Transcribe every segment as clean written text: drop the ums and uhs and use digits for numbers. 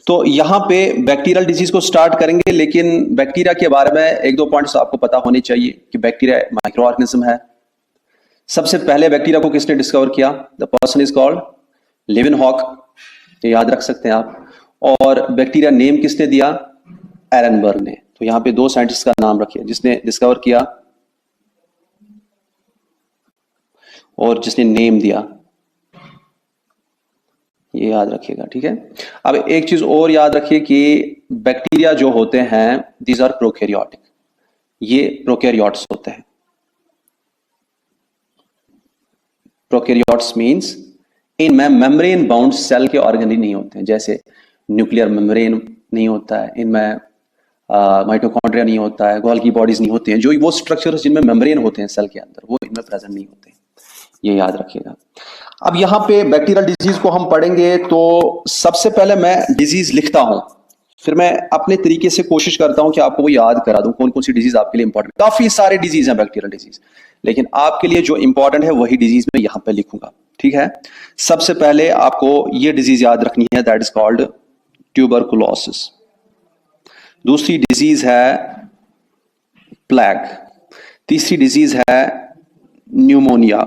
तो यहाँ पे बैक्टीरियल डिजीज को स्टार्ट करेंगे, लेकिन बैक्टीरिया के बारे में एक दो पॉइंट्स आपको पता होने चाहिए कि बैक्टीरिया माइक्रो ऑर्गेनिज्म है। सबसे पहले बैक्टीरिया को किसने डिस्कवर किया? द पर्सन इज कॉल्ड लेवेनहॉक, ये याद रख सकते हैं आप। और बैक्टीरिया नेम किसने दिया? एरनबर्ग ने। तो यहाँ पे दो साइंटिस्ट का नाम रखिए, जिसने डिस्कवर किया और जिसने नेम दिया, ये याद रखिएगा, ठीक है। अब एक चीज और याद रखिए कि बैक्टीरिया जो होते हैं दीज आर प्रोकैरियोटिक, ये प्रोकैरियोट्स होते हैं। प्रोकैरियोट्स मींस इनमें मेम्ब्रेन बाउंड सेल के ऑर्गेनली नहीं होते हैं, जैसे न्यूक्लियर मेम्ब्रेन नहीं होता है, इनमें माइटोकॉन्ड्रिया नहीं होता है, गोल्गी बॉडीज नहीं होते हैं, जो वो स्ट्रक्चर्स जिनमें मेम्ब्रेन होते हैं सेल के अंदर, वो इनमें प्रेजेंट नहीं होते हैं, ये याद रखिएगा। अब यहाँ पे बैक्टीरियल डिजीज को हम पढ़ेंगे, तो सबसे पहले मैं डिजीज लिखता हूं, फिर मैं अपने तरीके से कोशिश करता हूं कि आपको वो याद करा दूं कौन कौन सी डिजीज आपके लिए इंपॉर्टेंट। काफी सारे डिजीज हैं बैक्टीरियल डिजीज, लेकिन आपके लिए जो इंपॉर्टेंट है वही डिजीज मैं यहां पे लिखूंगा, ठीक है। सबसे पहले आपको ये डिजीज याद रखनी है, दैट इज कॉल्ड ट्यूबरकुलोसिस। दूसरी डिजीज है प्लेग। तीसरी डिजीज है न्यूमोनिया,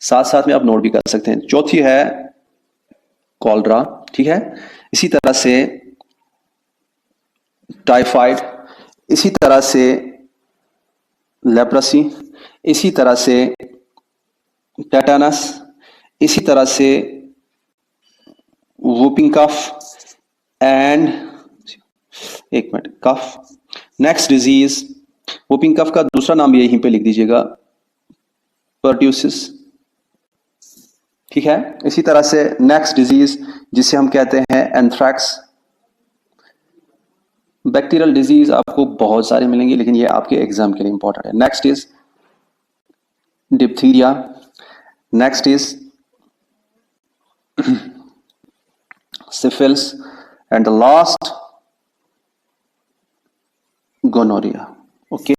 साथ साथ में आप नोट भी कर सकते हैं। चौथी है कॉलरा, ठीक है। इसी तरह से टाइफाइड, इसी तरह से लेप्रेसी, इसी तरह से टेटानस, इसी तरह से वूपिंग कफ एंड एक मिनट कफ। नेक्स्ट डिजीज वूपिंग कफ का दूसरा नाम भी यहीं पे लिख दीजिएगा, पर्ट्यूसिस, ठीक है। इसी तरह से नेक्स्ट डिजीज जिसे हम कहते हैं एंथ्रैक्स। बैक्टीरियल डिजीज आपको बहुत सारे मिलेंगे, लेकिन ये आपके एग्जाम के लिए इंपॉर्टेंट है। Next is diphtheria, next is syphilis and the last gonorrhoea. Okay,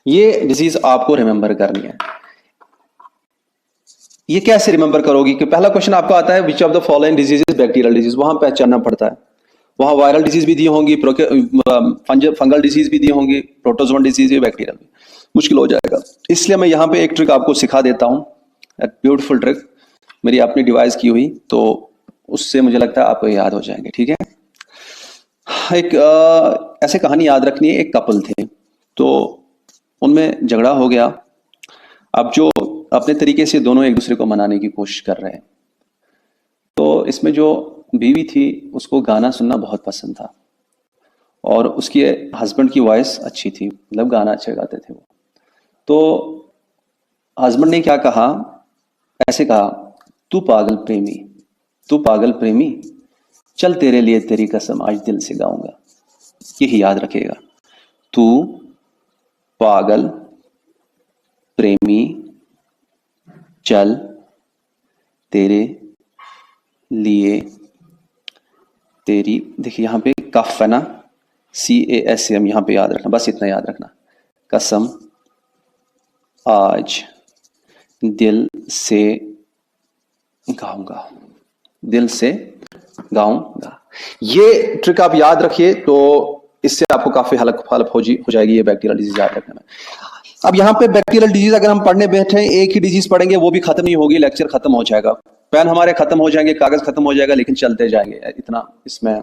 ये डिजीज आपको रिमेंबर करनी है। ये कैसे रिमेंबर करोगी कि पहला क्वेश्चन आपका आता है which of the following disease is bacterial disease, वहां पहचानना पड़ता है। वहां वायरल डिजीज भी दी होंगी, फंगल डिजीज भी दी होंगी, प्रोटोजोन डिजीज भी, बैक्टीरियल भी, मुश्किल हो जाएगा। इसलिए मैं यहाँ पे एक ट्रिक आपको सिखा देता हूँ, ब्यूटीफुल ट्रिक मेरी अपनी डिवाइस की हुई, तो उससे मुझे लगता है आपको याद हो जाएंगे, ठीक है। एक ऐसे कहानी याद रखनी है, एक कपल थे, तो उनमें झगड़ा हो गया। अब जो अपने तरीके से दोनों एक दूसरे को मनाने की कोशिश कर रहे हैं, तो इसमें जो बीवी थी उसको गाना सुनना बहुत पसंद था, और उसके हस्बैंड की वॉइस अच्छी थी, मतलब गाना अच्छे गाते थे वो। तो हस्बैंड ने क्या कहा, ऐसे कहा, तू पागल प्रेमी, तू पागल प्रेमी, चल तेरे लिए तेरी कसम आज दिल से गाऊंगा। यही याद रखेगा, तू पागल प्रेमी, चल तेरे लिए तेरी, देखिए यहां पे कफ है ना, CASM यहां पे याद रखना, बस इतना याद रखना, कसम आज दिल से गाऊंगा, दिल से गाऊंगा। ये ट्रिक आप याद रखिए, तो इससे आपको काफी हेल्प हो जाएगी ये बैक्टीरियल डिजीज याद रखने में। अब यहाँ पे बैक्टीरियल डिजीज अगर हम पढ़ने बैठे एक ही डिजीज पढ़ेंगे वो भी खत्म नहीं होगी, लेक्चर खत्म हो जाएगा, पेन हमारे खत्म हो जाएंगे, कागज खत्म हो जाएगा, लेकिन चलते जाएंगे, इतना इसमें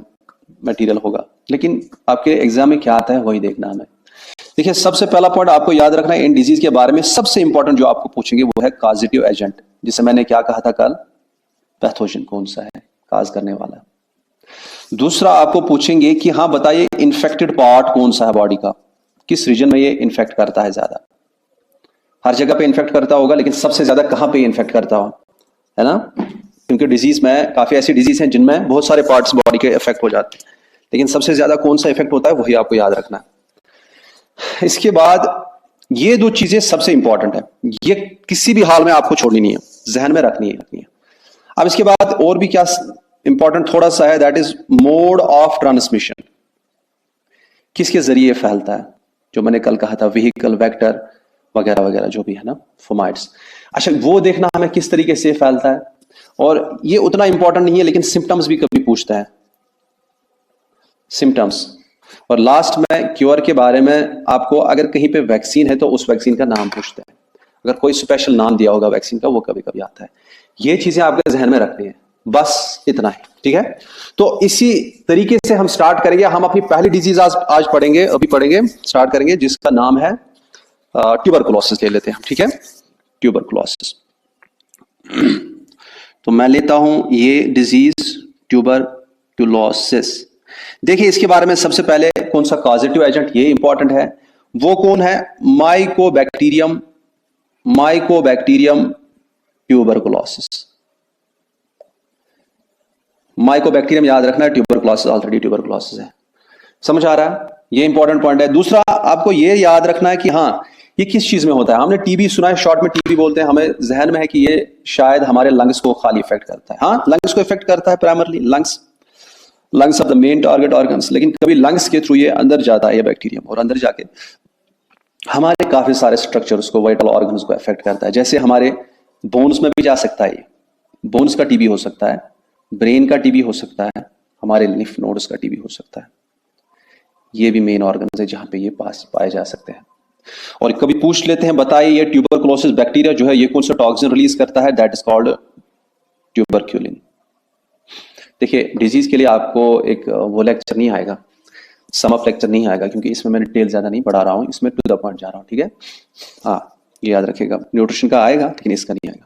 मटेरियल होगा। लेकिन आपके एग्जाम में क्या आता है वही देखना हमें। देखिए सबसे पहला पॉइंट आपको याद रखना है इन डिजीज के बारे में, सबसे इंपॉर्टेंट जो आपको पूछेंगे वो है कॉजेटिव एजेंट, जिसे मैंने क्या कहा था कल, पैथोजन कौन सा है काज करने वाला। दूसरा आपको पूछेंगे कि हाँ बताइए इन्फेक्टेड पार्ट कौन सा है बॉडी का, किस रीजन में ये इन्फेक्ट करता है ज्यादा। हर जगह पे इन्फेक्ट करता होगा, लेकिन सबसे ज्यादा कहां पे इन्फेक्ट करता हो, है ना, क्योंकि डिजीज में काफी ऐसी डिजीज हैं जिनमें बहुत सारे पार्ट्स बॉडी के इफेक्ट हो जाते हैं, लेकिन सबसे ज्यादा कौन सा इफेक्ट होता है वही आपको याद रखना है। इसके बाद ये दो चीजें सबसे इंपॉर्टेंट है, ये किसी भी हाल में आपको छोड़नी नहीं है, जहन में रखनी है। अब इसके बाद और भी क्या इंपॉर्टेंट थोड़ा सा है, that is mode of transmission, किसके जरिए फैलता है, जो मैंने कल कहा था व्हीकल, वेक्टर वगैरह वगैरह जो भी है ना, फोमाइट्स। अच्छा वो देखना हमें किस तरीके से फैलता है, और ये उतना इंपॉर्टेंट नहीं है लेकिन सिम्टम्स भी कभी पूछता है, सिम्टम्स, और लास्ट में क्योर के बारे में आपको अगर कहीं पे वैक्सीन है तो उस वैक्सीन का नाम पूछते हैं, अगर कोई स्पेशल नाम दिया होगा वैक्सीन का वो कभी कभी आता है। ये चीजें आपके जहन में रखनी है, बस इतना ही, ठीक है। तो इसी तरीके से हम स्टार्ट करेंगे। हम अपनी पहली डिजीज आज पढ़ेंगे, अभी पढ़ेंगे, स्टार्ट करेंगे, जिसका नाम है ट्यूबरकुलोसिस ले लेते हैं, ठीक है, ट्यूबरकुलोसिस। तो मैं लेता हूं ये डिजीज ट्यूबरकुलोसिस। देखिए इसके बारे में सबसे पहले कौन सा कॉजेटिव एजेंट, ये इंपॉर्टेंट है, वो कौन है, माइकोबैक्टीरियम ट्यूबरकुलोसिस। माइकोबैक्टीरियम याद रखना है, ट्यूबरकुलोसिस ऑलरेडी ट्यूबरकुलोसिस है, समझ आ रहा है, ये इंपॉर्टेंट पॉइंट है। दूसरा आपको ये याद रखना है कि हाँ ये किस चीज में होता है। हमने टीबी सुना है, शॉर्ट में टीबी बोलते हैं, हमें जहन में है कि ये शायद हमारे लंग्स को खाली इफेक्ट करता है। हाँ लंग्स को इफेक्ट करता है, primarily lungs of the main target organs, लेकिन कभी लंग्स के थ्रू ये अंदर जाता है ये बैक्टीरियम, और अंदर जाके हमारे काफी सारे स्ट्रक्चर्स को, वाइटल ऑर्गन्स को इफेक्ट करता है। जैसे हमारे बोन्स में भी जा सकता है, ये बोन्स का टीबी हो सकता है, ब्रेन का टीबी हो सकता है, हमारे लिम्फ नोड्स का टीबी हो सकता है। ये भी मेन ऑर्गन्स है जहां पे ये पाए जा सकते हैं। और कभी पूछ लेते हैं, बताइए ये ट्यूबरकुलोसिस बैक्टीरिया जो है ये कौन सा टॉक्सिन रिलीज करता है, दैट इज कॉल्ड ट्यूबरक्यूलिन। देखिए डिजीज के लिए आपको एक वो लेक्चर नहीं आएगा, सम ऑफ लेक्चर नहीं आएगा, क्योंकि इसमें मैं डिटेल ज्यादा नहीं बढ़ा रहा हूं, इसमें टू द पॉइंट जा रहा हूं, ठीक है। हाँ ये याद रखिएगा, न्यूट्रिशन का आएगा लेकिन इसका नहीं आएगा।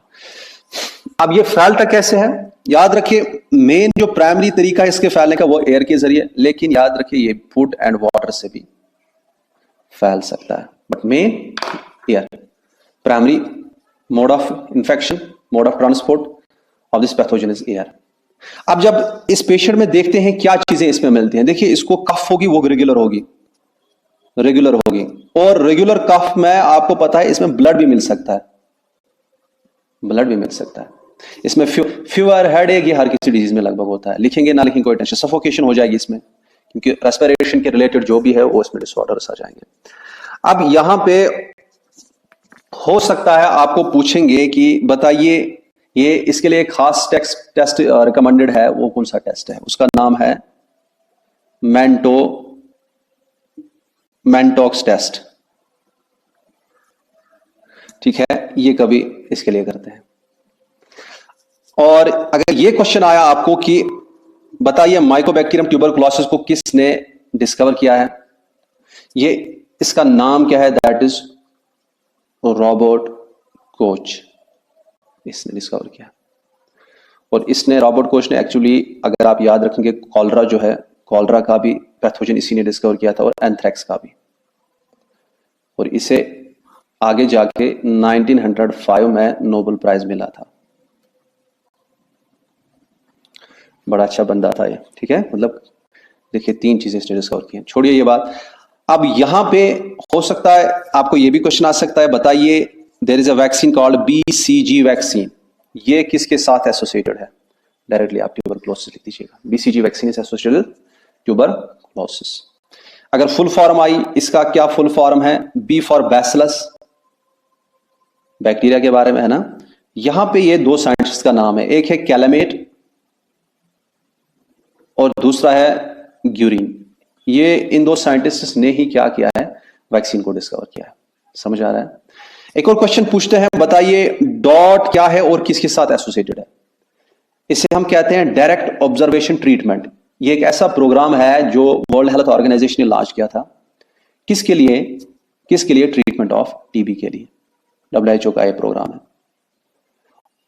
अब ये फैलता कैसे है, याद रखिए मेन जो प्राइमरी तरीका है इसके फैलने का वो एयर के जरिए, लेकिन याद रखिए ये फूड एंड वाटर से भी फैल सकता है, but main air. Primary mode of infection, mode of transport of this pathogen is air. अब जब इस पेशेंट में देखते हैं क्या चीजें इसमें मिलती हैं, देखिए इसको कफ होगी वो रेगुलर होगी, और रेगुलर कफ में आपको पता है इसमें ब्लड भी मिल सकता है, इसमें फीवर, हेडेक, ये हर किसी डिजीज में लगभग होता है, लिखेंगे ना लिखेंगे कोई टेंशन, सफोकेशन हो जाएगी इसमें, क्योंकि रेस्पिरेशन के रिलेटेड जो भी है वो इसमें डिसऑर्डर्स आ जाएंगे। अब यहां पे हो सकता है आपको पूछेंगे कि बताइए ये इसके लिए एक खास टेस्ट रिकमेंडेड है, वो कौन सा टेस्ट है, उसका नाम है मैंटॉक्स टेस्ट, ठीक है, ये कभी इसके लिए करते हैं। और अगर ये क्वेश्चन आया आपको कि बताइए माइकोबैक्टीरियम ट्यूबरकुलोसिस को किसने डिस्कवर किया है, ये इसका नाम क्या है, दैट इज रॉबर्ट कोच, इसने डिस्कवर किया। और इसने, रॉबर्ट कोच ने एक्चुअली, अगर आप याद रखेंगे, कॉलरा जो है, कॉलरा का भी पैथोजन इसी ने डिस्कवर किया था, और एंथ्रेक्स का भी, और इसे आगे जाके 1905 में नोबेल प्राइज मिला था। बड़ा अच्छा बंदा था ये, ठीक है, मतलब देखिए 3 चीजें इसने डिस्कवर की हैं। छोड़िए ये बात, अब यहां पे हो सकता है आपको ये भी क्वेश्चन आ सकता है, बताइए there is a vaccine called BCG vaccine, ये किसके साथ एसोसिएटेड है, डायरेक्टली आप ट्यूबरकुलोसिस लिख दीजिएगा, BCG vaccine is associated tuberculosis. अगर फुल फॉर्म आई, इसका क्या फुल फॉर्म है, B फॉर बैसिलस, बैक्टीरिया के बारे में है ना। यहां पे ये 2 साइंटिस्ट का नाम है, एक है कैलमेट और दूसरा है ग्यूरिन। ये इन 2 साइंटिस्ट ने ही क्या किया है, वैक्सीन को डिस्कवर किया है, समझ आ रहा है। एक और क्वेश्चन पूछते हैं, बताइए डॉट क्या है और किसके साथ एसोसिएटेड है। इसे हम कहते हैं डायरेक्ट ऑब्जर्वेशन ट्रीटमेंट। ये एक ऐसा प्रोग्राम है जो वर्ल्ड हेल्थ ऑर्गेनाइजेशन ने लॉन्च किया था, किसके लिए ट्रीटमेंट ऑफ टीबी के लिए, WHO का ये प्रोग्राम है।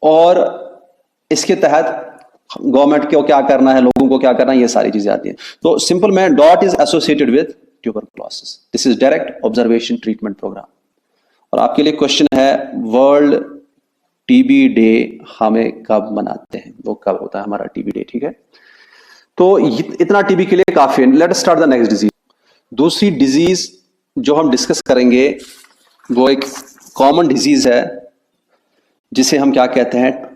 और इसके तहत गवर्नमेंट को क्या करना है, लोगों को क्या करना है, ये सारी चीजें आती हैं। तो सिंपल में DOT is associated with tuberculosis, this is direct observation treatment programme. और आपके लिए क्वेश्चन है, वर्ल्ड टीबी डे हमें कब मनाते हैं, वो कब होता है हमारा टीबी डे, ठीक है। तो इतना टीबी के लिए काफी है। Let us start the next disease. दूसरी डिजीज जो हम डिस्कस करेंगे वो एक कॉमन डिजीज है जिसे हम क्या कहते हैं,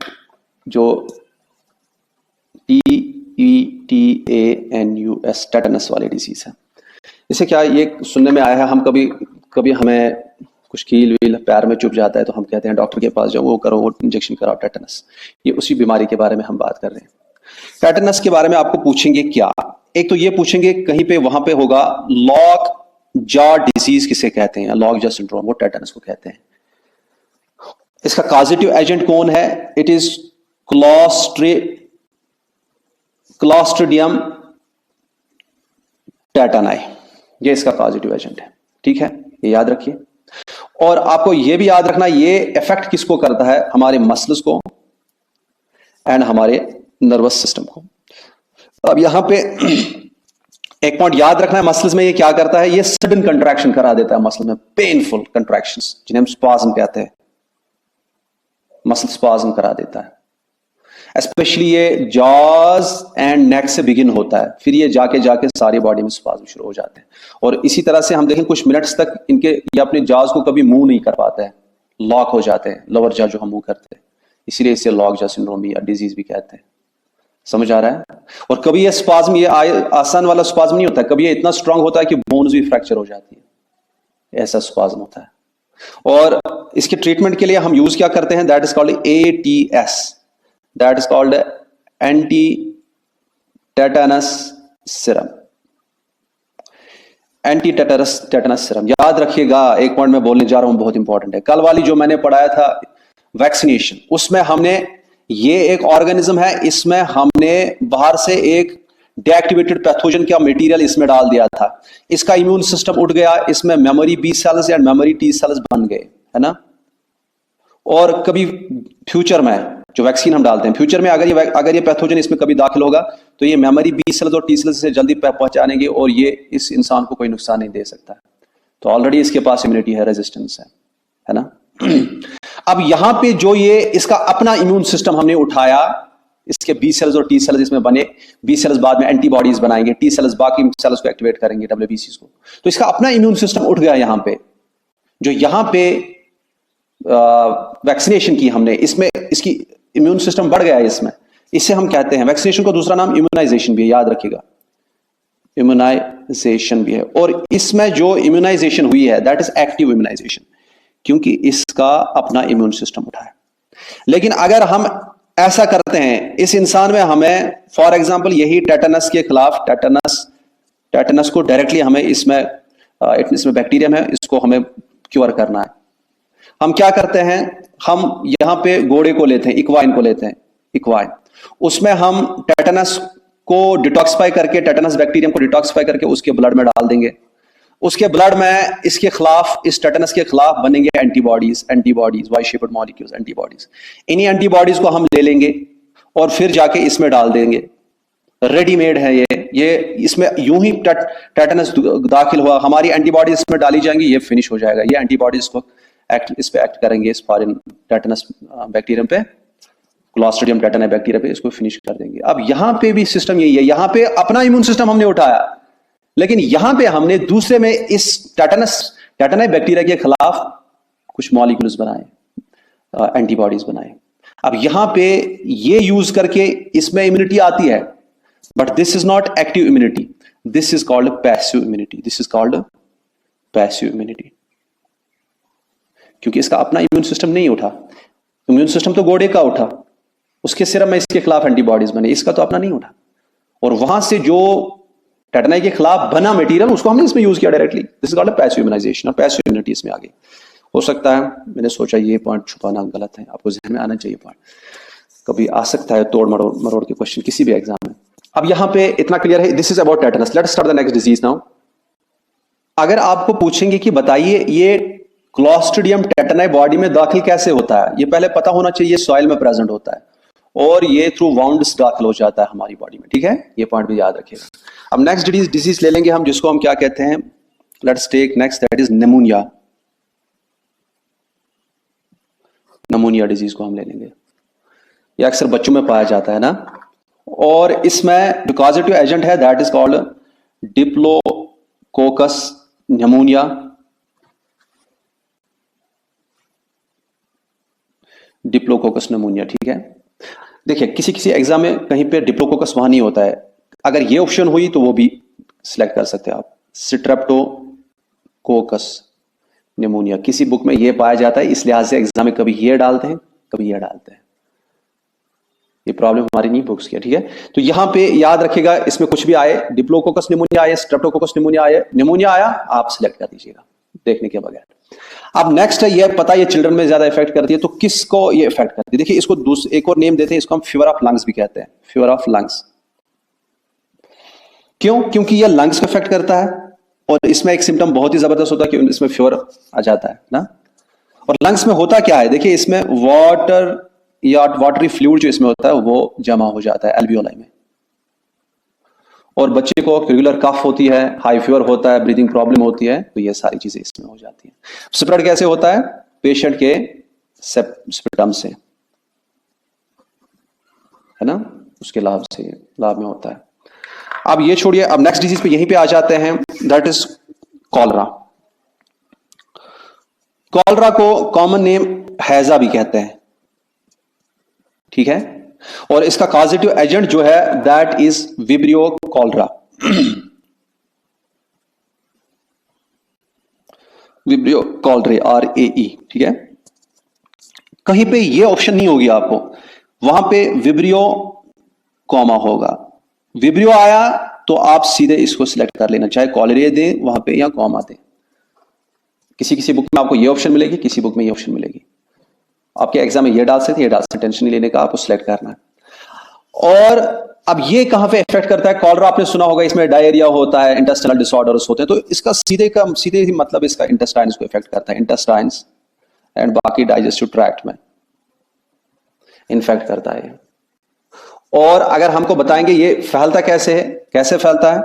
जो TETANUS, टेटनस वाली डिजीज है। इसे क्या, ये सुनने में आया है, हम कभी हमें कुछ कील वील पैर में चुभ जाता है तो हम कहते हैं डॉक्टर के पास जाओ, वो करो, वो इंजेक्शन कराओ, टेटनस। ये उसी बीमारी के बारे में हम बात कर रहे हैं। टेटनस के बारे में आपको पूछेंगे क्या, एक तो ये पूछेंगे कहीं पे वहां पे होगा लॉक जॉ डिजीज किसे कहते हैं, लॉक जॉ सिंड्रोम, वो टेटनस को कहते हैं। इसका कॉजेटिव एजेंट कौन है? इट इज क्लॉस्ट्रिडियम टेटनाई, ये इसका पॉजिटिव एजेंट है। ठीक है, ये याद रखिए। और आपको ये भी याद रखना, ये इफेक्ट किसको करता है? हमारे मसल्स को एंड हमारे नर्वस सिस्टम को। अब यहां पे एक पॉइंट याद रखना है, मसल्स में ये क्या करता है? ये सडन कंट्रैक्शन करा देता है मसल में, पेनफुल कंट्रैक्शंस जिन्हें हम स्पाज्म कहते हैं, मसल स्पाज्म करा देता है। स्पेशली ये जॉज एंड नेक से बिगिन होता है, फिर ये जाके जाके सारी बॉडी में स्पाज्म शुरू हो जाते हैं। और इसी तरह से हम देखें कुछ मिनट्स तक इनके ये अपने जॉज को कभी मूव नहीं कर पाते हैं, लॉक हो जाते हैं, लोअर जॉ जो हम मूव करते हैं, इसीलिए इसे लॉक जॉ सिंड्रोम भी या डिजीज भी कहते हैं। समझ आ रहा है? और कभी ये स्पाज्म, ये आसान वाला स्पाज्म नहीं होता है, कभी ये इतना स्ट्रांग होता है कि बोन्स भी फ्रैक्चर हो जाती है, ऐसा स्पाज्म होता है। और इसके ट्रीटमेंट के लिए हम यूज क्या करते हैं? That is called ATS, that is called anti tetanus Siram. Anti tetanus Siram याद रखिएगा, एक पॉइंट मैं बोलने जा रहा हूं बहुत इंपॉर्टेंट है। कल वाली जो मैंने पढ़ाया था वैक्सीनेशन, उसमें हमने ये एक ऑर्गेनिज्म है, इसमें हमने बाहर से एक डीएक्टिवेटेड पैथोजन का मटेरियल इसमें डाल दिया था, इसका इम्यून सिस्टम उठ गया, इसमें memory B cells and memory T cells बन गए, है ना। और कभी फ्यूचर में जो वैक्सीन हम डालते हैं, फ्यूचर में अगर ये पैथोजन इसमें कभी दाखिल होगा तो ये मेमोरी बी सेल्स और टी सेल्स से जल्दी पहचानेंगे और ये इस इंसान को कोई नुकसान नहीं दे सकता। तो ऑलरेडी इसके पास इम्यूनिटी है, रेजिस्टेंस है ना। अब यहां पे जो ये इसका अपना इम्यून सिस्टम हमने उठाया, इसके बी सेल्स और टी सेल्स इसमें बने, बी सेल्स बाद में एंटीबॉडीज बनाएंगे, टी सेल्स बाकी सेल्स को एक्टिवेट करेंगे, WBCs को। तो इसका अपना इम्यून सिस्टम उठ गया यहां पे, जो यहां पे वैक्सीनेशन की हमने, इसमें इसकी इम्यून सिस्टम बढ़ गया है इसमें, इसे हम कहते हैं वैक्सीनेशन को दूसरा नाम इम्यूनाइजेशन भी है, याद रखिएगा, इम्यूनाइजेशन भी है। और इसमें जो इम्यूनाइजेशन हुई है दैट इज एक्टिव इम्यूनाइजेशन, क्योंकि इसका अपना इम्यून सिस्टम उठा है। लेकिन अगर हम ऐसा करते हैं, इस इंसान में हमें फॉर एग्जांपल यही टेटनस के खिलाफ, टेटनस को डायरेक्टली हमें इसमें बैक्टीरियम है, इसको हमें क्योर करना है। हम क्या करते हैं? हम यहां पे घोड़े को लेते हैं, इक्वाइन को लेते हैं, इक्वाइन, उसमें हम टेटनस को डिटॉक्सिफाई करके, टेटनस बैक्टीरियम को डिटॉक्सिफाई करके उसके ब्लड में डाल देंगे। उसके ब्लड में इसके खिलाफ, इस टेटनस के खिलाफ बनेंगे antibodies, Y shaped molecules, antibodies. इन्हीं एंटीबॉडीज को हम ले लेंगे और फिर जाके इसमें डाल देंगे। रेडीमेड है ये इसमें यूं ही टेटनस दाखिल हुआ, हमारी एंटीबॉडीज इसमें डाली जाएंगी, ये फिनिश हो जाएगा। ये एंटीबॉडीज को इस पे एक्ट करेंगे, इस फॉरेन टेटनस बैक्टीरियम पे, क्लॉस्ट्रिडियम टेटनाई बैक्टीरिया पे, इसको फिनिश कर देंगे। अब यहां पे भी सिस्टम यही है, यहां पे अपना इम्यून सिस्टम हमने उठाया, लेकिन यहां पे हमने दूसरे में इस टेटनाई बैक्टीरिया के खिलाफ कुछ मॉलिक्यूल्स बनाए, एंटीबॉडीज बनाए। अब यहां पे ये यूज करके इसमें इम्यूनिटी आती है, but this is not active immunity, this is called passive immunity, this is called passive immunity, क्योंकि इसका अपना इम्यून सिस्टम नहीं उठा। इम्यून सिस्टम तो घोड़े का उठा, उसके सिरम में इसके खिलाफ एंटीबॉडीज बने, इसका तो अपना नहीं उठा। और वहां से जो टेटनाई के खिलाफ बना मटेरियल, उसको हमने इसमें यूज किया directly, this is called passive immunisation, और पैसिव इम्यूनिटी इसमें आ गई। हो सकता है मैंने सोचा ये पॉइंट छुपाना गलत है, आपको ध्यान में आना चाहिए पॉइंट, कभी आ सकता है तोड़ मरोड़ के क्वेश्चन किसी भी एग्जाम में। अब यहां पे इतना क्लियर है, this is about tetanus. Let's start the next disease now. अगर आपको पूछेंगे कि बताइए ये क्लॉस्ट्रिडियम टेटनाई बॉडी में दाखिल कैसे होता है, ये पहले पता होना चाहिए। सॉइल में प्रेजेंट होता है और ये थ्रू वाउंड्स दाखिल हो जाता है हमारी बॉडी में, ठीक है, ये पॉइंट भी याद रखिएगा। अब नेक्स्ट डिजीज ले लेंगे हम, जिसको हम क्या कहते हैं, let's take next, that is pneumonia. Pneumonia disease को हम ले लेंगे, ये अक्सर बच्चों में पाया जाता है ना, और इसमें जो पॉजिटिव एजेंट है that is called diplococcus pneumonia. Diplococcus pneumonia, ठीक है। देखिए किसी किसी एग्जाम में कहीं पे डिप्लोकोकस वहां नहीं होता है, अगर ये ऑप्शन हुई तो वो भी सिलेक्ट कर सकते हैं आप, स्ट्रेप्टोकोकस निमोनिया। किसी बुक में ये पाया जाता है, इस लिहाज से एग्जाम में कभी ये डालते हैं, कभी ये डालते हैं, ये प्रॉब्लम हमारी नहीं बुक्स की है, ठीक है। तो यहां पे याद रखिएगा, इसमें कुछ भी आए, डिप्लोकोकस निमोनिया आए, स्ट्रेप्टोकोकस निमोनिया आए, निमोनिया आया आप सिलेक्ट कर दीजिएगा देखने के बगैर। अब नेक्स्ट है, ये पता है ये चिल्ड्रन में ज्यादा इफेक्ट करती है, तो किसको ये इफेक्ट करती है? देखिए इसको एक और नेम देते हैं, इसको हम फीवर ऑफ लंग्स भी कहते हैं, फीवर ऑफ लंग्स। क्यों? क्योंकि ये लंग्स को इफेक्ट करता है और इसमें एक सिम्टम बहुत ही जबरदस्त होता है कि इसमें फीवर आ जाता है ना। और लंग्स में होता क्या है, देखिए इसमें वाटर या वाटरी फ्लूइड जो इसमें होता है वो जमा हो जाता है एल्वियोलाई में, और बच्चे को रेगुलर कफ होती है, हाई फीवर होता है, ब्रीदिंग प्रॉब्लम होती है, तो ये सारी चीजें इसमें हो जाती हैं। स्प्रेड कैसे होता है? पेशेंट के स्पिटम से, है ना, उसके लाभ में होता है। अब ये छोड़िए, अब नेक्स्ट डिजीज पे यहीं पे आ जाते हैं, दैट इज कॉलरा। कॉलरा को कॉमन नेम हैजा भी कहते हैं, ठीक है। और इसका कॉजेटिव एजेंट जो है that is vibrio cholera. Vibrio cholerae, RAE, ठीक है। कहीं पे ये ऑप्शन नहीं होगी आपको, वहां पे विब्रियो कॉमा होगा। विब्रियो आया तो आप सीधे इसको सिलेक्ट कर लेना, चाहे कॉलरे दे वहां पे या कॉमा दे। किसी किसी बुक में आपको ये ऑप्शन मिलेगी, किसी बुक में ये ऑप्शन मिलेगी। आपके एग्जाम में ये डाल सकते, ये डाल सकते, टेंशन नहीं लेने का, आपको सिलेक्ट करना है। और अब ये कहां पे इफेक्ट करता है? कॉलरा आपने सुना होगा, इसमें डायरिया होता है, इंटेस्टाइनल डिसऑर्डर्स होते हैं, तो इसका सीधे ही मतलब इसका इंटेस्टाइन्स को इफेक्ट करता है, इंटेस्टाइन्स एंड बाकी डाइजेस्टिव ट्रैक्ट में इन्फेक्ट करता है। और अगर हमको बताएंगे ये फैलता कैसे है, कैसे फैलता है?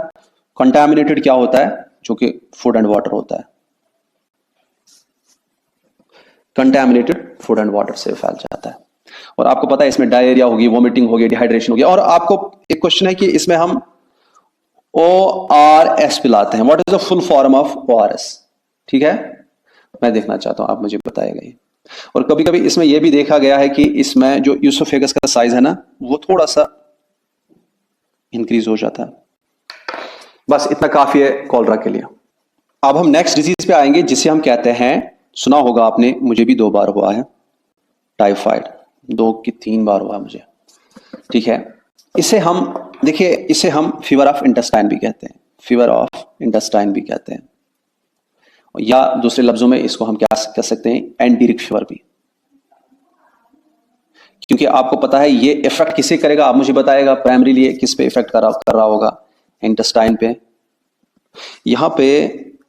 कंटामिनेटेड क्या होता है, जो कि फूड एंड वाटर होता है, कंटामिनेटेड फूड एंड वाटर से फैल जाता है। और आपको पता है इसमें डायरिया होगी, वोमिटिंग होगी, डिहाइड्रेशन होगी। और आपको एक क्वेश्चन है कि इसमें हम ORS पिलाते हैं, what is the full form of ORS, ठीक है, मैं देखना चाहता हूं, आप मुझे बताएगा ये। और कभी कभी इसमें यह भी देखा गया है कि इसमें जो यूसोफेगस का साइज है ना, वो थोड़ा सा इंक्रीज हो जाता है। बस इतना काफी है कॉलरा के लिए। अब हम नेक्स्ट डिजीज पे आएंगे जिसे हम कहते हैं, सुना होगा आपने, मुझे भी 2 बार हुआ है, टाइफाइड, 2 की 3 बार हुआ मुझे, ठीक है। इसे हम देखिए, इसे हम फीवर ऑफ इंटेस्टाइन भी कहते हैं, फीवर ऑफ इंटेस्टाइन भी कहते हैं, या दूसरे लफ्जों में इसको हम क्या कह सकते हैं, एंटीरिक फीवर भी। क्योंकि आपको पता है ये इफेक्ट किसे करेगा, आप मुझे बताएगा प्राइमरीली किस पे इफेक्ट कर रहा होगा, इंटेस्टाइन पे। यहां पे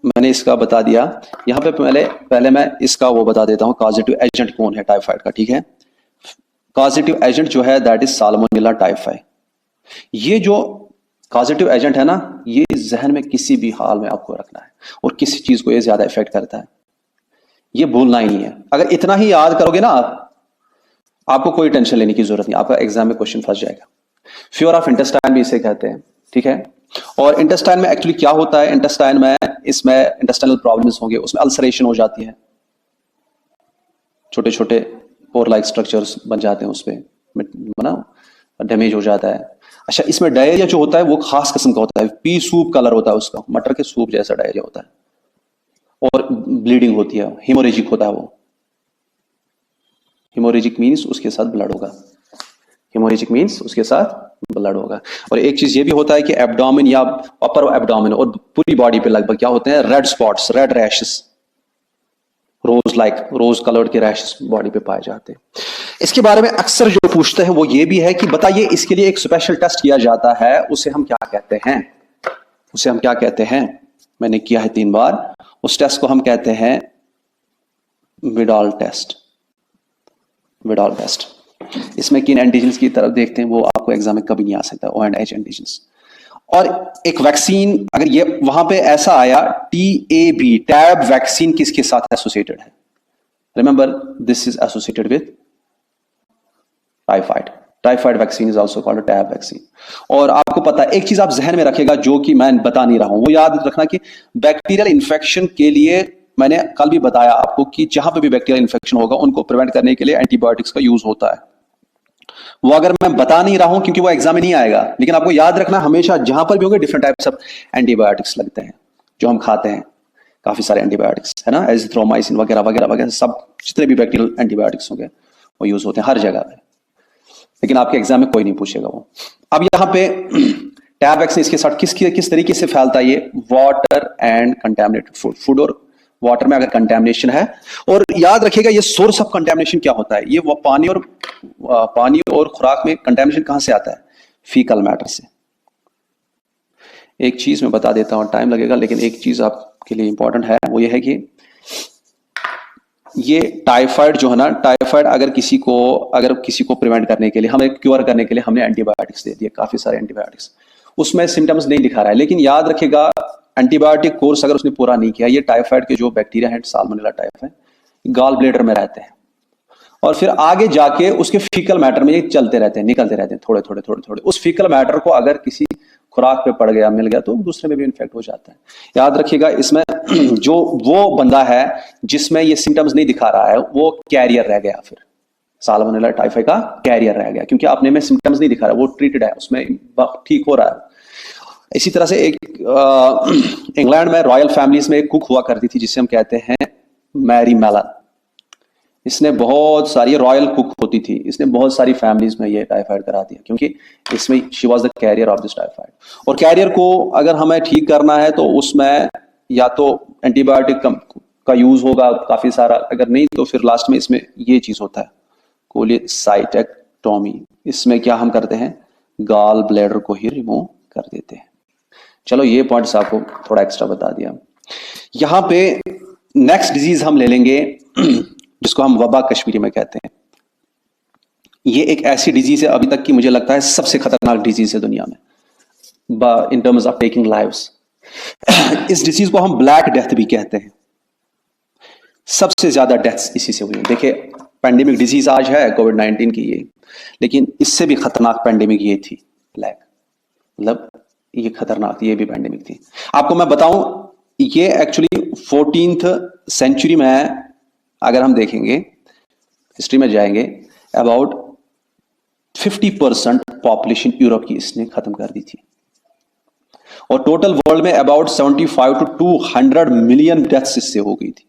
मैंने इसका बता दिया, यहां पे पहले मैं इसका वो बता देता हूं, कॉजेटिव एजेंट कौन है टाइफाइड का, ठीक है। कॉजेटिव एजेंट जो है दैट इज साल्मोनेला टाइफाई। ये जो कॉजेटिव एजेंट है ना, ये जहन में किसी भी हाल में आपको रखना है, और किसी चीज को ये ज्यादा इफेक्ट करता है, ये भूलना ही नहीं है। अगर इतना ही याद करोगे ना आपको कोई टेंशन लेने की जरूरत नहीं, आपका एग्जाम में क्वेश्चन फंस जाएगा। फीवर ऑफ इंटेस्टाइन भी इसे कहते हैं, ठीक है। और इंटेस्टाइन में एक्चुअली क्या होता है, इंटेस्टाइन में इसमें इंटेस्टाइनल प्रॉब्लम्स होंगे, उसमें अल्सरेशन हो जाती है, छोटे छोटे पोर लाइक स्ट्रक्चर्स बन जाते हैं, उस पर डैमेज हो जाता है। अच्छा, इसमें डायरिया जो होता है वो खास किस्म का होता है, पी सूप कलर होता है उसका, मटर के सूप जैसा डायरिया होता है, और ब्लीडिंग होती है, हिमोरेजिक होता है वो। हिमोरेजिक मीन्स उसके साथ ब्लड होगा, हिमोरेजिक मीन्स उसके साथ ब्लड होगा। और एक चीज ये भी होता है कि एब्डोमेन या अपर एब्डोमेन और पूरी बॉडी पे लगभग क्या होते हैं, red spots, red rashes, rose coloured के रैशेस बॉडी पे पाए जाते हैं। इसके बारे में अक्सर जो पूछते हैं वो ये भी है कि बताइए इसके लिए एक स्पेशल टेस्ट किया जाता है, उसे हम क्या कहते हैं, उसे हम क्या कहते हैं, मैंने किया है 3 बार, उस टेस्ट को हम कहते हैं विडाल टेस्ट, विडाल टेस्ट। इसमें किन एंटीजेंस की तरफ देखते हैं वो आपको एग्जाम में कभी नहीं आ सकता, O&H एंटीजेंस। और एक वैक्सीन, अगर ये वहां पे ऐसा आया TAB, टैब वैक्सीन किसके साथ एसोसिएटेड है, remember this is associated with typhoid, typhoid vaccine is also called tab vaccine. और आपको पता है एक चीज आप जहन में रखेगा जो कि मैं बता नहीं रहा हूं, वो याद रखना कि बैक्टीरियल इन्फेक्शन के लिए मैंने कल भी बताया आपको कि जहां पे भी बैक्टीरियल इन्फेक्शन होगा उनको प्रिवेंट करने के लिए एंटीबायोटिक्स का यूज होता है। वो अगर मैं बता नहीं रहा हूं क्योंकि वो एग्जाम में नहीं आएगा, लेकिन आपको याद रखना हमेशा जहां पर भी होंगे डिफरेंट टाइप्स ऑफ एंटीबायोटिक्स लगते हैं जो हम खाते हैं, काफी सारे एंटीबायोटिक्स है ना, एजिथ्रोमाइसिन वगैरह वगैरह वगैरह, सब जितने भी बैक्टीरियल एंटीबायोटिक्स होंगे वो यूज होते हैं हर जगह पे। लेकिन आपके एग्जाम में कोई नहीं पूछेगा वो। अब यहाँ पे टैब वैक्सीन इसके साथ किस तरीके से फैलता है ये, water and contaminated food, food और वाटर में अगर कंटेमिनेशन है, और याद रखिएगा ये सोर्स ऑफ कंटेमिनेशन क्या होता है, ये वो पानी और खुराक में कंटेमिनेशन कहां से आता है, फीकल मैटर से। एक चीज मैं बता देता हूं, टाइम लगेगा लेकिन एक चीज आपके लिए इंपॉर्टेंट है, वो ये है कि ये टाइफाइड जो है ना, टाइफाइड अगर किसी को प्रिवेंट करने के लिए, हमें क्योर करने के लिए हमने एंटीबायोटिक्स दे दिए, काफी सारे एंटीबायोटिक्स, उसमें सिम्टम्स नहीं दिखा रहा है, लेकिन याद रखिएगा एंटीबायोटिक कोर्स अगर उसने पूरा नहीं किया, ये टाइफाइड के जो बैक्टीरिया है, साल्मोनेला टाइफाइड, गॉल ब्लैडर में रहते हैं और फिर आगे जाके उसके फीकल मैटर में ये चलते रहते हैं, निकलते रहते हैं थोड़े थोड़े। उस फीकल मैटर को अगर किसी खुराक पे पड़ गया, मिल गया, तो दूसरे में भी इन्फेक्ट हो जाता है। याद रखिएगा इसमें जो वो बंदा है जिसमें ये सिम्टम्स नहीं दिखा रहा है, वो कैरियर रह गया, फिर साल्मोनेला टाइफाइड का कैरियर रह गया, क्योंकि अपने में सिम्टम्स नहीं दिखा रहा, वो ट्रीटेड है, उसमें ठीक हो रहा है। इसी तरह से एक इंग्लैंड में रॉयल फैमिलीज में एक कुक हुआ करती थी जिसे हम कहते हैं मैरी मेलन। इसने बहुत सारी, रॉयल कुक होती थी, इसने बहुत सारी फैमिलीज में ये टाइफाइड करा दिया, क्योंकि इसमें she was the carrier of this typhoid. और कैरियर को अगर हमें ठीक करना है तो उसमें या तो एंटीबायोटिक का यूज होगा काफी सारा, अगर नहीं तो फिर लास्ट में इसमें ये चीज होता है कोलेसाइटेक्टोमी। इसमें क्या हम करते हैं, गॉल ब्लैडर को ही रिमूव कर देते हैं। चलो ये पॉइंट्स आपको थोड़ा एक्स्ट्रा बता दिया। यहां पे नेक्स्ट डिजीज हम ले लेंगे जिसको हम वबा कश्मीरी में कहते हैं। ये एक ऐसी डिजीज है अभी तक की मुझे लगता है सबसे खतरनाक डिजीज है दुनिया में in terms of taking lives. इस डिजीज को हम ब्लैक डेथ भी कहते हैं। सबसे ज्यादा डेथ्स इसी से हुई। देखिए पैंडेमिक डिजीज आज है कोविड-19 की ये, लेकिन इससे भी खतरनाक पैंडेमिक ये थी ब्लैक, मतलब ये खतरनाक, ये भी पैंडेमिक थी। आपको मैं बताऊं, ये एक्चुअली 14th सेंचुरी में अगर हम देखेंगे, हिस्ट्री में जाएंगे, अबाउट 50% पॉपुलेशन यूरोप की इसने खत्म कर दी थी, और टोटल वर्ल्ड में अबाउट 75 to 200 मिलियन डेथ्स इससे हो गई थी।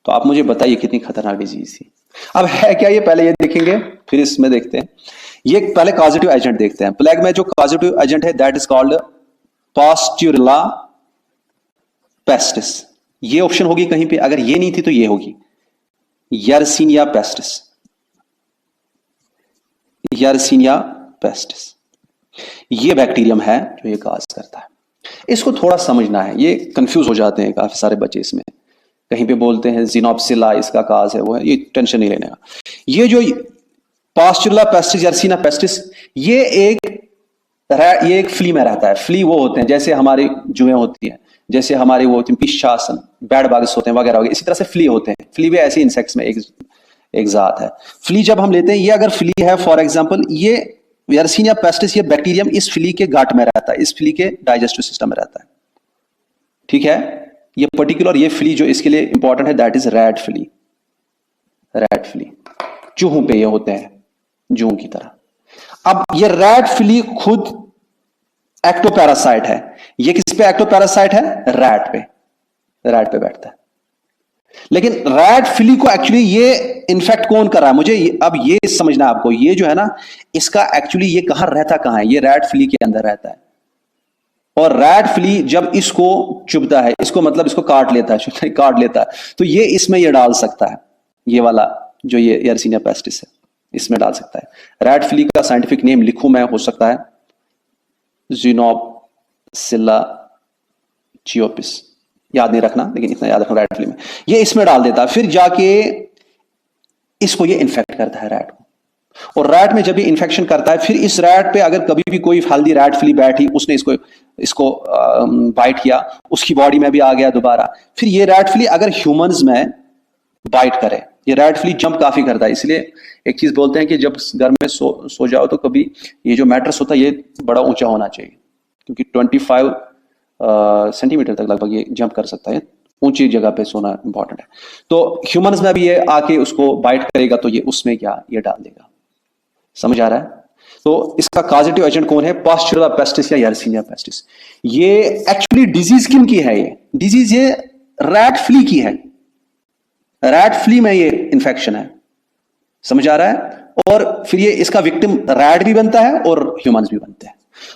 तो आप मुझे बताइए कितनी खतरनाक डिजीज थी। अब है क्या ये, पहले ये देखेंगे फिर इसमें देखते हैं। ये पहले कॉजेटिव एजेंट देखते हैं। प्लेग में जो कॉजेटिव एजेंट है दैट इज कॉल्ड पास्चुरिला पेस्टिस। ये ऑप्शन होगी कहीं पे, अगर ये नहीं थी तो ये होगी यर्सीनिया पेस्टिस। यर्सीनिया पेस्टिस ये बैक्टीरियम है जो ये काज करता है। इसको थोड़ा समझना है, ये कंफ्यूज हो जाते हैं काफी सारे बच्चे इसमें, कहीं पे बोलते हैं जिनोप्सिला इसका काज है, वो है, ये टेंशन नहीं लेने का। ये जो पास्चुरिला पेस्टिस, यर्सीनिया पेस्टिस, ये एक फ्ली में रहता है। फ्ली वो होते हैं जैसे हमारी जुएं होती हैं, जैसे हमारे वो होती हैं पिशासन, बैड बग्स होते हैं वगैरह वगैरह, इसी तरह से फ्ली होते हैं। फ्ली भी ऐसे इंसेक्ट्स में एक जात है। फ्ली जब हम लेते हैं, ये अगर फ्ली है फॉर एग्जांपल, ये यर्सीनिया पेस्टिस, ये बैक्टीरियम इस फ्ली के गाट में रहता है, इस फ्ली के डाइजेस्टिव सिस्टम में रहता है, ठीक है। ये पर्टिकुलर ये फ्ली जो इसके लिए इंपॉर्टेंट है that is rat flea. Rat flea चूहों पे ये होते हैं, जूं की तरह। अब ये रैट फ्ली खुद एक्टोपैरासाइट है। ये किस पे एक्टोपैरासाइट है, रैट पे बैठता है। लेकिन रैट फ्ली को एक्चुअली ये इन्फेक्ट कौन कर रहा है, मुझे अब ये समझना है आपको। ये जो है ना, इसका एक्चुअली ये कहां रहता, कहां है, ये रैट फ्ली के अंदर रहता है। और रैट फ्ली जब इसको चुभता है, इसको मतलब इसको काट लेता है, तो ये इसमें ये डाल सकता है, ये वाला जो ये यर्सीनिया पेस्टिस है इसमें डाल सकता है। रैट फ्ली का साइंटिफिक नेम लिखूं मैं, हो सकता है जिनोप्सिला चियोपिस, याद नहीं रखना लेकिन इतना याद रखना, रैट फ्ली में ये इसमें डाल देता है, फिर जाके इसको ये इन्फेक्ट करता है रैट को। और रैट में जब ये इन्फेक्शन करता है, फिर इस रैट पे अगर कभी भी कोई हेल्दी रैट फ्ली बैठी, उसने इसको बाइट किया, उसकी बॉडी में भी आ गया दोबारा, फिर ये रैट फ्ली अगर ह्यूमंस में बाइट करे, ये रैट फ्ली जंप काफी करता है। इसलिए एक चीज बोलते हैं कि जब घर में सो जाओ तो कभी ये जो मैट्रेस होता है ये बड़ा ऊंचा होना चाहिए, क्योंकि 25 सेंटीमीटर तक लगभग ये जंप कर सकता है, ऊंची जगह पे सोना इंपॉर्टेंट है। तो ह्यूमंस में भी ये आके उसको बाइट करेगा तो ये उसमें क्या ये डाल देगा, समझ आ रहा है। तो इसका कॉजेटिव एजेंट कौन है, पास्चुरिला पेस्टिस या यर्सीनिया पेस्टिस। ये एक्चुअली डिजीज किन की है, ये डिजीज ये रैट फ्ली की है। रैट फ्ली में ये इंफेक्शन है, समझ आ रहा है? और फिर ये इसका विक्टिम रैट भी बनता है और ह्यूमंस भी बनते हैं।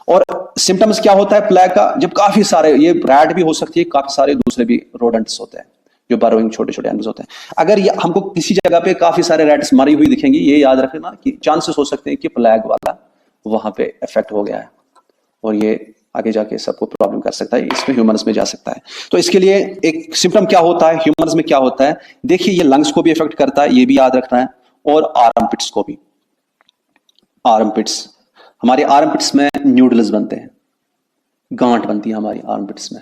और सिम्टम्स क्या होता है प्लेग का? जब काफी सारे, ये रैट भी हो सकती है, काफी सारे दूसरे भी रोडेंट्स होते हैं जो बर्रोइंग छोटे छोटे एनिमल्स होते हैं। अगर ये हमको किसी जगह पे काफी सारे रैट्स मरी हुई दिखेंगी, ये याद रखना कि चांसेस हो सकते हैं कि प्लेग वाला वहां पे इफेक्ट हो गया है और ये आगे जाके सबको प्रॉब्लम कर सकता है, इसमें ह्यूमंस में जा सकता है। तो इसके लिए एक सिम्टम क्या होता है, ह्यूमंस में क्या होता है, देखिए ये लंग्स को भी इफेक्ट करता है, ये भी याद रखना है, और आर्मपिट्स को भी। आर्मपिट्स, हमारे आर्मपिट्स में न्यूडल्स बनते हैं, गांठ बनती है हमारी आर्मपिट्स में,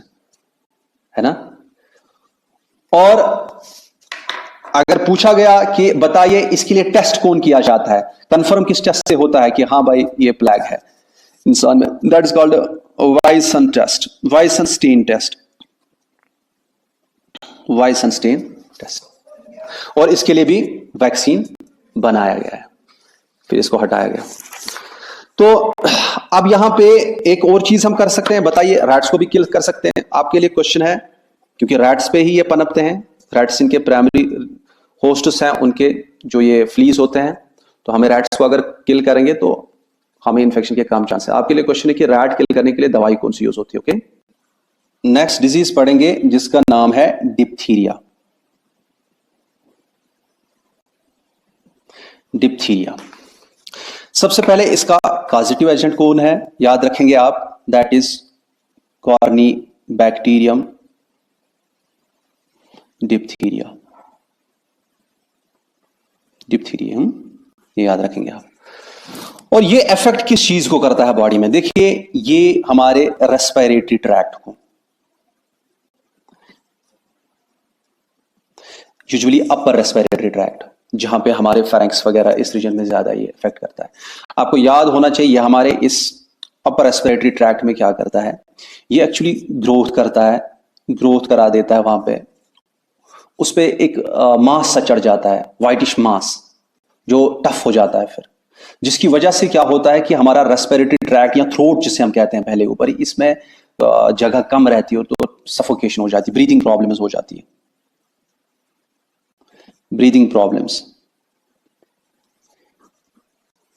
है ना। और अगर पूछा गया कि बताइए इसके लिए टेस्ट कौन किया जाता है, कंफर्म किस टेस्ट से होता है कि हाँ भाई ये प्लेग है इंसान में, that is called Wisen test, Wisenstein test, Wisenstein test. और इसके लिए भी वैक्सीन बनाया गया है, फिर इसको हटाया गया। तो अब यहां पे एक और चीज हम कर सकते हैं, बताइए रैट्स को भी किल कर सकते हैं। आपके लिए क्वेश्चन है, क्योंकि रैट्स पे ही ये पनपते हैं, रैट्स इनके प्राइमरी होस्ट्स हैं, उनके जो ये फ्लीज होते हैं, तो हमें रैट्स को अगर किल करेंगे तो हमें इन्फेक्शन के कम चांस है। आपके लिए क्वेश्चन है कि रैट किल करने के लिए दवाई कौन सी यूज होती है। ओके, नेक्स्ट डिजीज पढ़ेंगे जिसका नाम है डिप्थीरिया। डिप्थीरिया, सबसे पहले इसका कॉजेटिव एजेंट कौन है, याद रखेंगे आप, दैट इज कॉर्निबैक्टीरियम डिप्थीरिया। डिप्थीरियम, ये याद रखेंगे आप। और ये इफेक्ट किस चीज को करता है बॉडी में? देखिए ये हमारे रेस्पिरेटरी ट्रैक्ट को, यूजुअली अपर रेस्पिरेटरी ट्रैक्ट, जहां पे हमारे फेरिंक्स वगैरह इस रीजन में ज्यादा ये इफेक्ट करता है। आपको याद होना चाहिए हमारे इस अपर रेस्पिरेटरी ट्रैक्ट में क्या करता है, ये एक्चुअली ग्रोथ करता है, ग्रोथ करा देता है, वहां पे उस पे एक मास सा चढ़ जाता है, व्हाइटिश मास, जो टफ हो जाता है फिर, जिसकी वजह से क्या होता है कि हमारा रेस्पिरेटरी ट्रैक्ट या थ्रोट जिसे हम कहते हैं पहले ऊपर, इसमें जगह कम रहती है तो सफोकेशन हो जाती है, ब्रीदिंग प्रॉब्लम्स हो जाती है, ब्रीदिंग प्रॉब्लम्स,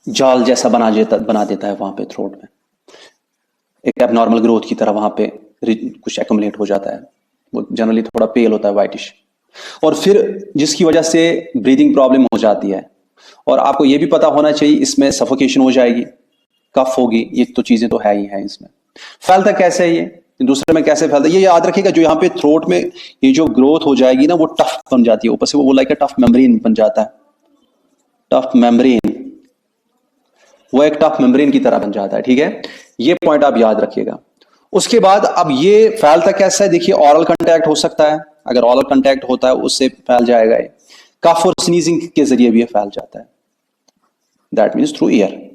जाल जैसा बना देता है वहां पे थ्रोट में, एक एबनॉर्मल ग्रोथ की तरह वहां पे कुछ एक्युमुलेट हो जाता है, वो जनरली थोड़ा पेल होता है, व्हाइटिश, और फिर जिसकी वजह से ब्रीदिंग प्रॉब्लम हो जाती है। और आपको ये भी पता होना चाहिए इसमें सफोकेशन हो जाएगी, कफ होगी, ये तो चीजें तो है ही है। इसमें फैलता कैसे है, ये दूसरे में कैसे फैलता है, ये याद रखिएगा। जो यहाँ पे थ्रोट में ये जो ग्रोथ हो जाएगी ना, वो टफ बन जाती है, ऊपर से वो लाइक टफ मेम्ब्रेन बन जाता है, टफ मेम्ब्रेन, वो एक टफ मेम्ब्रेन की तरह बन जाता है। ठीक है, ये पॉइंट आप याद रखिएगा। उसके बाद अब ये फैलता कैसा है, देखिए ऑरल कांटेक्ट हो सकता है, अगर ऑरल कांटेक्ट होता है उससे फैल जाएगा। ये कफ और स्नीजिंग के जरिए भी ये फैल जाता है, दैट मीन्स थ्रू ईयर।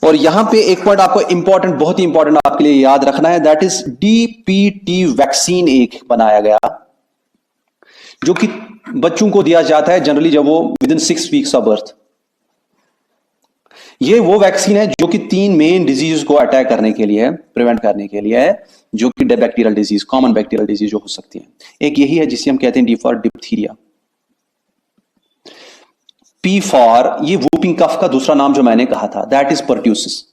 और यहां पे एक पॉइंट आपको इंपॉर्टेंट, बहुत ही इंपॉर्टेंट आपके लिए याद रखना है, दैट इज डीपीटी वैक्सीन एक बनाया गया, जो कि बच्चों को दिया जाता है जनरली जब वो with in 6 weeks of birth. ये वो वैक्सीन है जो कि 3 मेन डिजीज को अटैक करने के लिए है, प्रिवेंट करने के लिए है, जो कि bacterial disease, common bacterial disease जो हो सकती है। एक यही है जिसे हम कहते हैं D for diphtheria, P for ये वूपिंग कफ का दूसरा नाम जो मैंने कहा था, that is pertussis,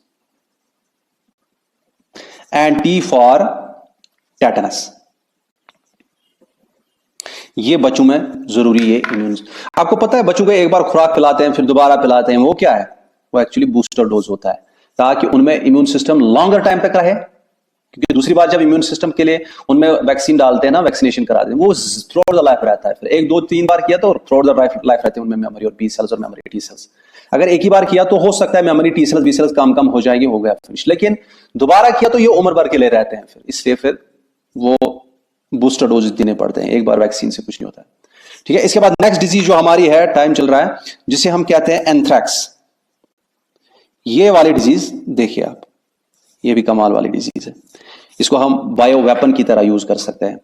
and T for tetanus. ये बच्चों में जरूरी है इम्यून। आपको पता है बच्चों को एक बार खुराक पिलाते हैं फिर दोबारा पिलाते हैं, वो क्या है, वो एक्चुअली बूस्टर डोज होता है, ताकि उनमें इम्यून सिस्टम लॉन्गर टाइम तक रहे। क्योंकि दूसरी बार जब इम्यून सिस्टम के लिए उनमें वैक्सीन डालते हैं ना, वैक्सीनेशन कराते हैं, वो थ्रू आउट द लाइफ रहता है। फिर 1 2 3 बार किया तो थ्रू आउट द लाइफ रहते हैं उनमें मेमोरी और बी सेल्स और मेमोरी टी सेल्स। अगर एक ही बार किया तो हो सकता है memory T cells B cells कम हो जाएगी, हो गया फिनिश। लेकिन दोबारा किया तो ये उम्र भर के लिए रहते हैं फिर, इसलिए फिर वो बूस्टर डोज देने पड़ते हैं, एक बार वैक्सीन से कुछ नहीं होता है। ठीक है, इसके बाद नेक्स्ट डिजीज जो हमारी है, टाइम चल रहा है, जिसे हम कहते हैं एंथ्रैक्स। ये वाली डिजीज देखिए आप, ये भी कमाल वाली डिजीज है, इसको हम बायो वेपन की तरह यूज कर सकते हैं,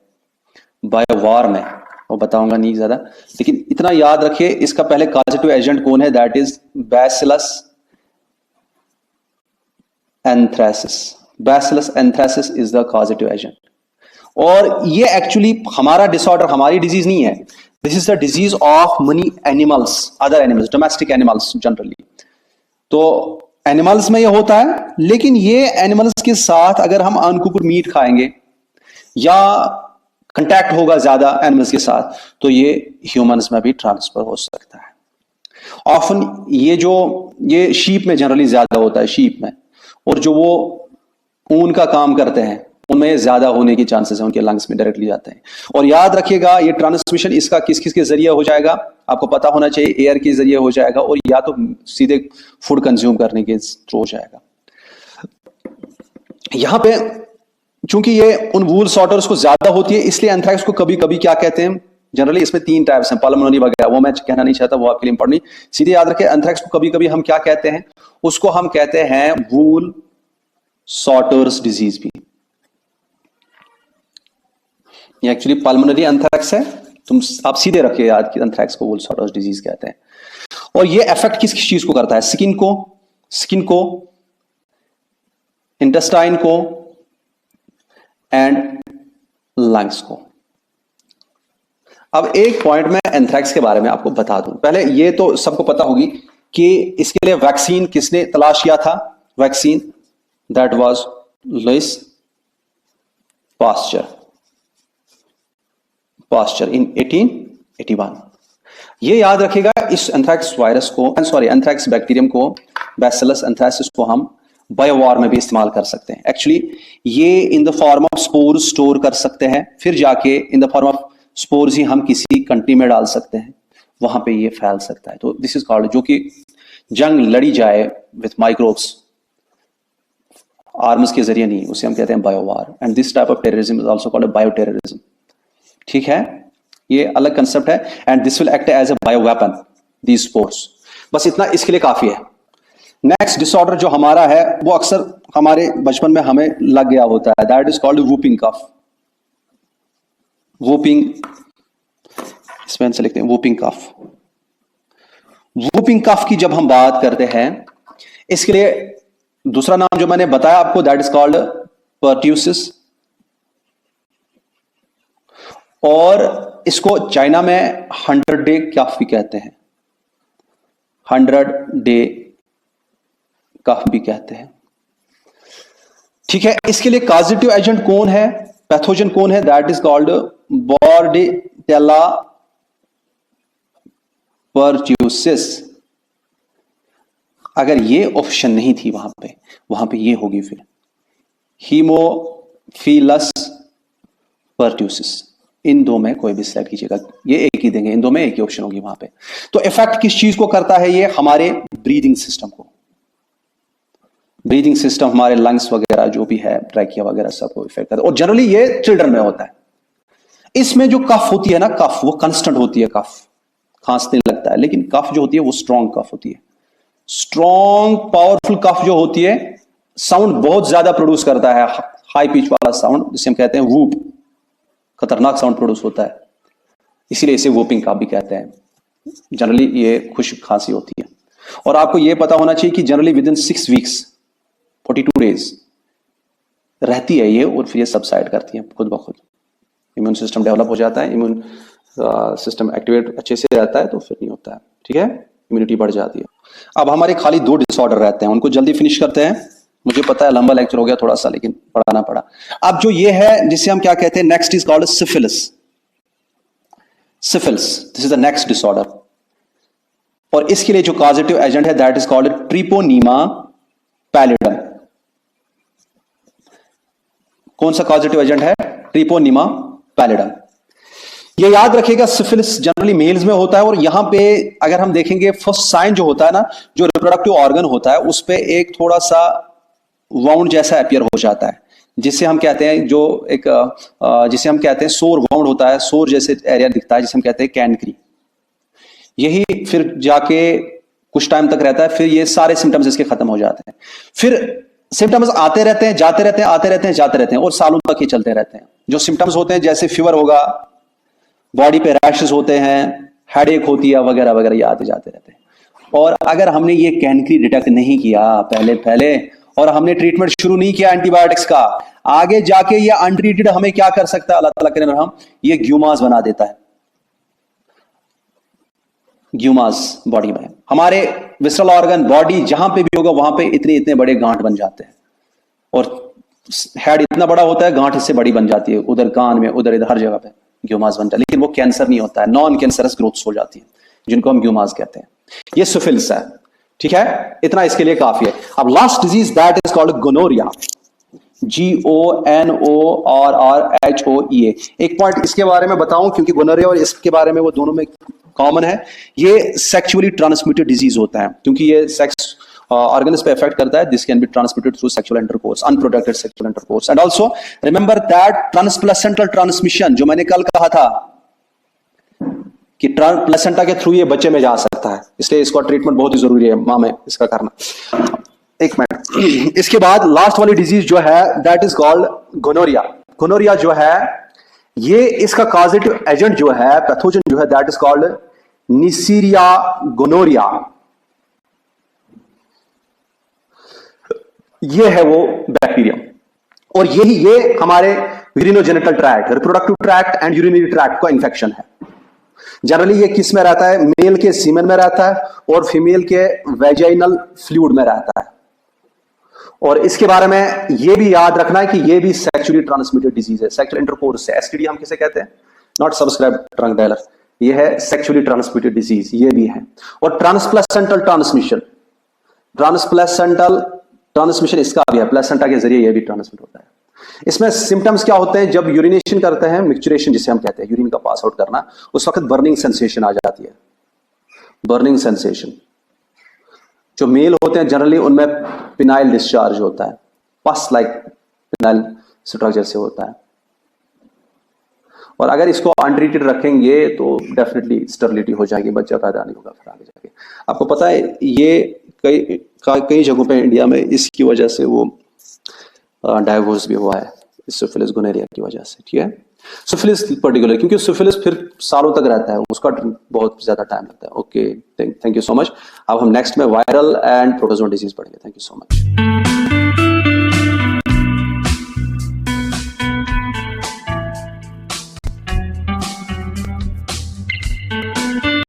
बायो वॉर में, वो बताऊंगा नहीं ज्यादा, लेकिन इतना याद रखिए इसका पहले कॉजेटिव एजेंट कौन है, that is bacillus anthracis. Bacillus anthracis is the causative agent. और ये एक्चुअली हमारा डिसऑर्डर, हमारी डिजीज नहीं है, this is the disease of money animals, other animals, domestic animals generally. तो एनिमल्स में ये होता है, लेकिन ये एनिमल्स के साथ अगर हम अनकुक्ड मीट खाएंगे या कंटैक्ट होगा ज्यादा एनिमल्स के साथ, तो ये ह्यूमंस में भी ट्रांसफर हो सकता है। ऑफन ये शीप में जनरली ज्यादा होता है, शीप में, और जो वो ऊन का काम करते हैं उनमें ज्यादा होने की चांसेस है, उनके लंग्स में डायरेक्टली जाते हैं। और याद रखिएगा ये ट्रांसमिशन इसका किस किस के जरिए हो जाएगा, आपको पता होना चाहिए, एयर के जरिए हो जाएगा, और या तो सीधे फूड कंज्यूम करने के थ्रू हो जाएगा। यहां पे चूंकि ये उन वूल सॉर्टर्स को ज्यादा होती है, इसलिए एंथ्रैक्स को कभी कभी क्या कहते हैं, जनरली इसमें 3 टाइप्स हैं, पल्मोनरी वगैरह, वो मैं कहना नहीं चाहता, वो आपके लिए इंपॉर्टेंट नहीं, सीधे याद रखें एंथ्रैक्स को कभी कभी हम क्या कहते हैं, उसको हम कहते हैं वूल सॉर्टर्स डिजीज भी। ये एक्चुअली पल्मोनरी एंथ्रैक्स है, आप सीधे रखिए याद कि एंथ्रैक्स को वूल सॉर्टर्स डिजीज कहते हैं। और ये इफेक्ट किस किस चीज को करता है, स्किन को, इंटेस्टाइन को एंड लंग्स को। अब एक पॉइंट मैं एंथ्रैक्स के बारे में आपको बता दूं, पहले ये तो सबको पता होगी कि इसके लिए वैक्सीन किसने तलाश किया था, vaccine that was Louis Pasteur in 1881। ये याद रखिएगा, इस एंथ्रैक्स वायरस को, एंथ्रैक्स बैक्टीरियम को, बैसिलस एंथ्रैसिस को हम बायोवार में भी इस्तेमाल कर सकते हैं। एक्चुअली ये in the form of spores store कर सकते हैं, फिर जाके in the form of spores ही हम किसी कंट्री में डाल सकते हैं, वहां पे ये फैल सकता है। तो दिस इज कॉल्ड, जो कि जंग लड़ी जाए विथ माइक्रोब्स, आर्म्स के जरिए नहीं, उसे हम कहते हैं biowar. And this type of terrorism is also called bioterrorism. ठीक है, ये अलग कंसेप्ट है। And this will act as a bioweapon, these spores. बस इतना इसके लिए काफी है। नेक्स्ट डिसऑर्डर जो हमारा है, वो अक्सर हमारे बचपन में हमें लग गया होता है, that is called whooping cough. Whooping, इसमें से लिखते हैं वूपिंग कफ। वूपिंग कफ की जब हम बात करते हैं, इसके लिए दूसरा नाम जो मैंने बताया आपको, दैट इज कॉल्ड पर्ट्यूसिस, और इसको चाइना में 100 डे कफ भी कहते हैं, 100 डे कफ भी कहते हैं। ठीक है, इसके लिए कॉजेटिव एजेंट कौन है, पैथोजन कौन है, दैट इज कॉल्ड बॉर्डिटेला पर्ट्यूसिस। अगर ये ऑप्शन नहीं थी वहां पे ये होगी फिर हीमोफिलस पर्ट्यूसिस। इन दो में कोई भी सिलेक्ट कीजिएगा, ये एक ही देंगे, इन दो में एक ही ऑप्शन होगी वहां पे। तो इफेक्ट किस चीज को करता है, ये हमारे ब्रीदिंग सिस्टम को, ब्रीदिंग सिस्टम, हमारे लंग्स वगैरह जो भी है, ट्रैकिया वगैरह सबको इफेक्ट करता है। और जनरली ये चिल्ड्रन में होता है। इसमें जो कफ होती है ना, कफ वो कांस्टेंट होती है, कफ खांसने लगता है, लेकिन कफ जो होती है वो स्ट्रॉन्ग कफ होती है। स्ट्रॉन्ग पावरफुल कफ जो होती है, साउंड बहुत ज्यादा प्रोड्यूस करता है, हाई पिच वाला साउंड, जिसे हम कहते हैं वूप, खतरनाक साउंड प्रोड्यूस होता है, इसीलिए इसे वूपिंग कफ भी कहते हैं। जनरली ये खुश खांसी होती है। और आपको ये पता होना चाहिए कि generally with in 6 weeks 42 days रहती है ये, और फिर ये सबसाइड करती है खुद ब खुद। इम्यून सिस्टम डेवलप हो जाता है, इम्यून सिस्टम एक्टिवेट अच्छे से रहता है, तो फिर नहीं होता है। ठीक है, इम्यूनिटी बढ़ जाती है। अब हमारे खाली 2 डिसऑर्डर रहते हैं, उनको जल्दी फिनिश करते हैं। मुझे पता है लंबा लेक्चर हो गया थोड़ा सा, लेकिन पढ़ाना पड़ा। अब जो ये है जिसे हम क्या कहते हैं, next is called syphilis. Syphilis, this is the next disorder. और इसके लिए जो कॉजेटिव एजेंट है, दैट इज कॉल्ड ट्रिपोनीमा पैलिडम। कौन सा कॉजेटिव एजेंट है, ट्रिपोनीमा पैलिडम। ये याद रखिएगा, सिफिलिस जनरली मेल्स में होता है। और यहां पे अगर हम देखेंगे, फर्स्ट साइन जो होता है ना, जो रिप्रोडक्टिव ऑर्गन होता है, उस पे एक थोड़ा सा वाउंड जैसा अपीयर हो जाता है, जिसे हम कहते हैं, जो एक जिसे हम कहते हैं सोर वाउंड होता है, सोर जैसे एरिया दिखता है, जिसे हम कहते हैं कैनक्री। यही फिर जाके कुछ टाइम तक रहता है, फिर ये सारे सिम्टम्स इसके खत्म हो जाते हैं। फिर सिम्टम्स आते रहते हैं, जाते रहते हैं, आते रहते हैं, जाते रहते हैं, और सालों तक ये चलते रहते हैं। जो सिम्टम्स होते हैं, जैसे फीवर होगा, बॉडी पे रैशेस होते हैं, हेडेक होती है, वगैरह वगैरह, ये आते जाते रहते हैं। और अगर हमने ये कैनक्री डिटेक्ट नहीं किया पहले और हमने ट्रीटमेंट शुरू नहीं किया एंटीबायोटिक्स का, आगे जाके ये अनट्रीटेड हमें क्या कर सकता है, अल्लाह ताला करे रहम, ये ग्यूमास बना देता है। ग्यूमास बॉडी में। हमारे विसरल ऑर्गन बॉडी जहां पे भी होगा वहां पे इतने इतने बड़े गांठ बन जाते हैं, और हेड इतना बड़ा होता है, गांठ इससे बड़ी बन जाती है, उधर कान में, उधर इधर हर जगह पे ग्यूमास बनता है, लेकिन वो कैंसर नहीं होता है, नॉन कैंसरस ग्रोथ्स हो जाती है, जिनको हम ग्यूमास कहते हैं। ये सिफिलिस है, ठीक है, इतना इसके लिए काफी है। अब last disease that is called gonorrhoea, GONORRHOEA। एक पॉइंट इसके बारे में बताऊं, क्योंकि गोनोरिया और इसके बारे में वो दोनों में कॉमन है, ये सेक्सुअली ट्रांसमिटेड डिजीज होता है, क्योंकि ये सेक्स ऑर्गन्स पे इफेक्ट करता है। This can be transmitted through sexual intercourse, unprotected sexual intercourse, and also remember that ट्रांसप्लेसेंटल transmission, जो मैंने कल कहा था कि प्लेसेंटा के थ्रू ये बच्चे में जा सकता है, इसलिए इसका ट्रीटमेंट बहुत ही जरूरी है मां में इसका करना। एक मिनट, इसके बाद लास्ट वाली डिजीज जो है that is called gonorrhoea. Gonorrhoea जो है ये, इसका कॉजेटिव एजेंट जो है, पैथोजन जो है, that is called Neisseria gonorrhoeae. ये है वो बैक्टीरिया, और ये हमारे urinogenital tract, reproductive tract and urinary tract का इंफेक्शन है। जनरली ये किस में रहता है? मेल के सीमेन में रहता है और फीमेल के वेजाइनल फ्लूइड में रहता है। और इसके बारे में ये भी याद रखना है कि ये भी सेक्सुअली ट्रांसमिटेड डिजीज है, सेक्सुअल इंटरकोर्स से। एसटीडी हम किसे कहते हैं? नॉट सब्सक्राइब ट्रंक डायलर, ये है सेक्सुअली ट्रांसमिटेड डिजीज, ये भी है। और ट्रांसप्लेसेंटल ट्रांसमिशन इसका भी है, प्लेसेंटा के जरिए ये भी ट्रांसमिट होता है। इसमें सिम्टम्स क्या होते हैं? जब यूरिनेशन करते हैं, मिक्चुरेशन जिसे हम कहते हैं, यूरिन का पास आउट करना, उस वक्त बर्निंग सेंसेशन आ जाती है, बर्निंग सेंसेशन। जो मेल होते हैं जनरली उनमें पिनाइल डिस्चार्ज होता है, पस लाइक पिनाइल स्ट्रक्चर से होता है। और अगर इसको अनट्रीटेड रखेंगे तो डेफिनेटली स्टरलिटी हो जाएगी, बच्चा पैदा नहीं होगा फिर आगे जाके। आपको पता है ये कई जगहों पे इंडिया में इसकी वजह से वो डाइवोर्स भी हुआ है, सिफिलिस गोनोरिया की वजह से, ठीक है। सिफिलिस पर्टिकुलर, क्योंकि सिफिलिस फिर सालों तक रहता है, उसका बहुत ज्यादा टाइम लगता है। Okay, thank you so much. अब हम नेक्स्ट में वायरल एंड प्रोटोजोन डिजीज पढ़ेंगे। Thank you so much.